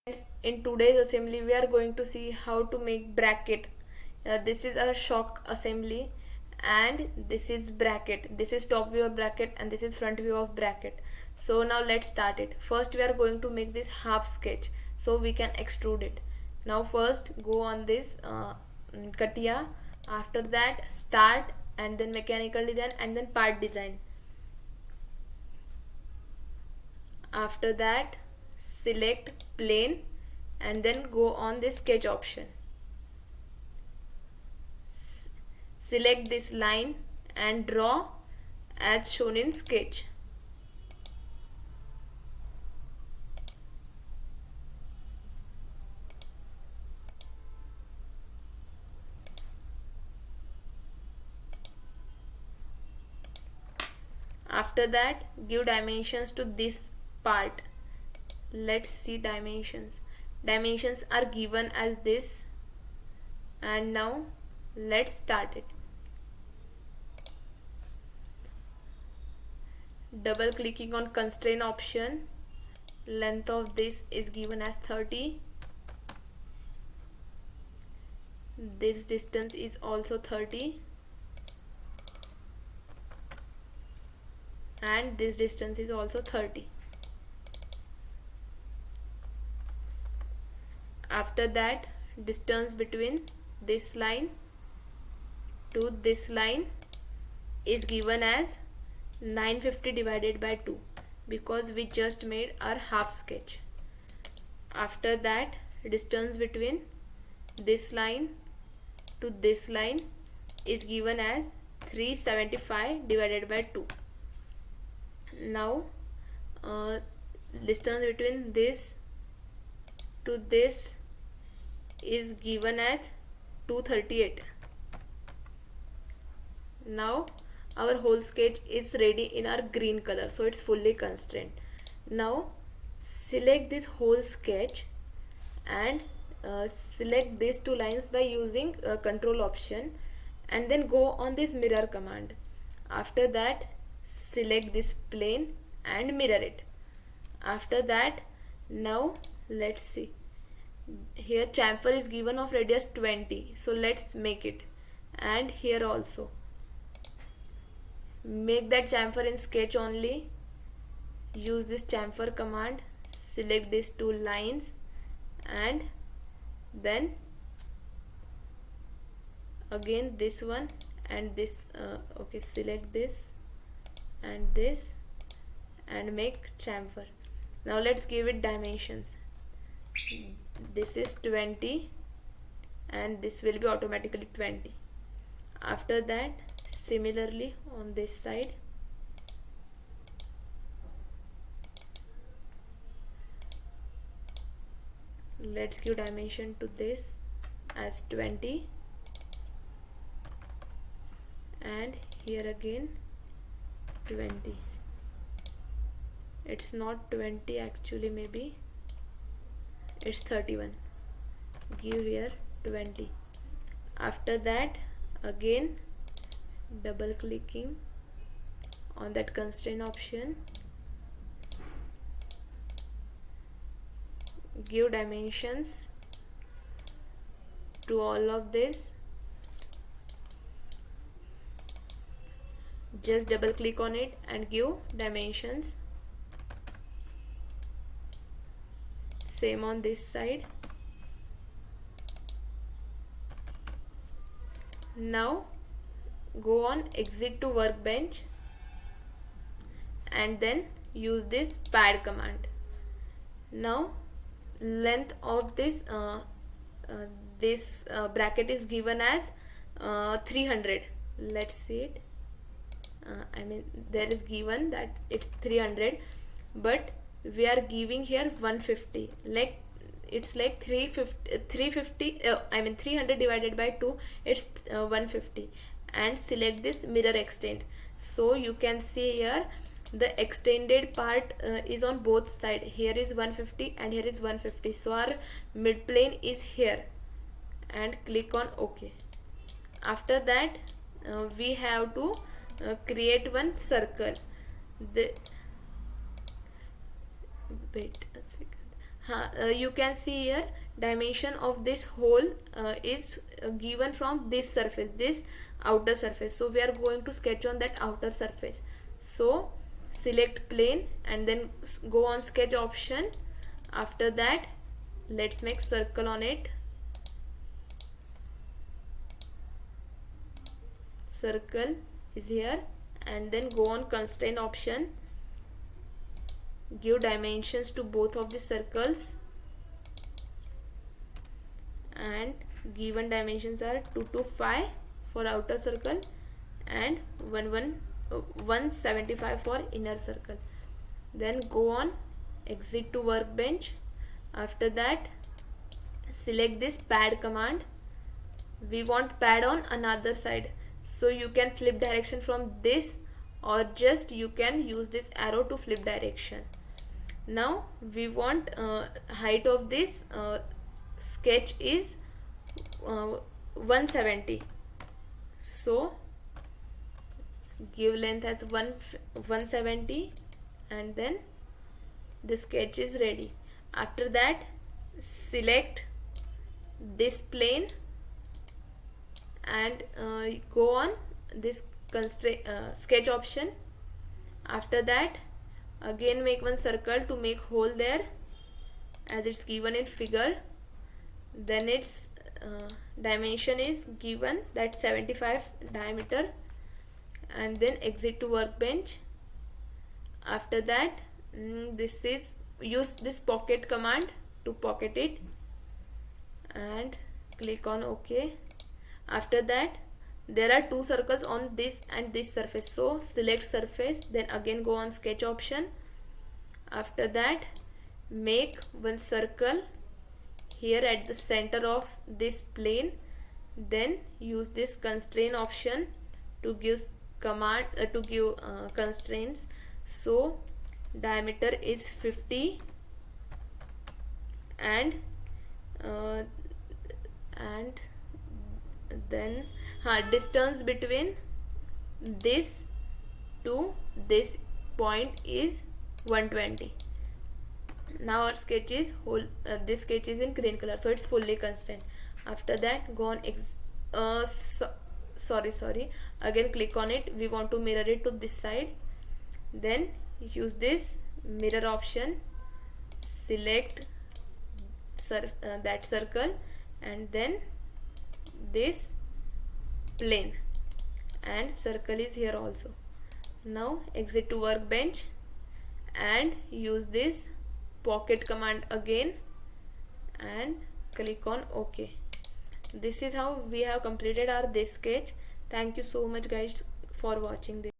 In today's assembly we are going to see how to make bracket. This is a shock assembly and this is bracket. This is top view of bracket and this is front view of bracket. So now let's start it. First we are going to make this half sketch so we can extrude it. Now first go on this Catia, after that start and then mechanical design and then part design. After that select plane and then go on this sketch option. Select this line and draw as shown in sketch. After that give dimensions to this part. Let's see dimensions. Dimensions are given as this, and now let's start it. Double clicking on constraint option, length of this is given as 30. This distance is also 30 and this distance is also 30. After that distance between this line to this line is given as 950 divided by 2 because we just made our half sketch. After that distance between this line to this line is given as 375 divided by 2. Now distance between this to this is given as 238. Now our whole sketch is ready in our green color, so it's fully constrained. Now select this whole sketch and select these two lines by using control option and then go on this mirror command. After that select this plane and mirror it. After that now let's see, here chamfer is given of radius 20, so let's make it, and here also make that chamfer in sketch only. Use this chamfer command, select these two lines and then again this one and this select this and make chamfer. Now let's give it dimensions. This is 20 and this will be automatically 20. After that similarly on this side let's give dimension to this as 20 and here again 20. It's not 20 actually, maybe it's 31. Give here 20. After that again double clicking on that constraint option, give dimensions to all of this. Just double click on it and give dimensions. Same on this side. Now go on exit to workbench and then use this pad command. Now length of this bracket is given as 300. Let's see it. There is given that it's 300, but we are giving here 150, like it's like 300 divided by 2, it's 150. And select this mirror extend, so you can see here the extended part is on both sides. Here is 150 and here is 150, so our mid plane is here, and click on OK. After that we have to create one circle. Wait a second. You can see here dimension of this hole is given from this surface, this outer surface. So we are going to sketch on that outer surface. So select plane and then go on sketch option. After that, let's make circle on it. Circle is here, and then go on constraint option. Give dimensions to both of the circles, and given dimensions are 2 to 5 for outer circle and 175 for inner circle. Then go on exit to workbench. After that, select this pad command. We want pad on another side, so you can flip direction from this, or just you can use this arrow to flip direction. Now we want height of this sketch is 170, so give length as 170, and then the sketch is ready. After that, select this plane and go on this sketch option. After that, again make one circle to make hole there as it's given in figure. Then its dimension is given, that 75 diameter, and then exit to workbench. After that, this is use this pocket command to pocket it and click on OK. After that, there are two circles on this and this surface, so select surface, then again go on sketch option. After that, make one circle here at the center of this plane, then use this constraint option to give command constraints. So diameter is 50 and then distance between this to this point is 120. Now our sketch is this sketch is in green color, so it's fully constrained. After that, go on sorry, again click on it. We want to mirror it to this side, then use this mirror option, select that circle and then this plane, and circle is here also. Now exit to workbench and use this pocket command again and click on OK. This is how we have completed our this sketch. Thank you so much guys for watching this.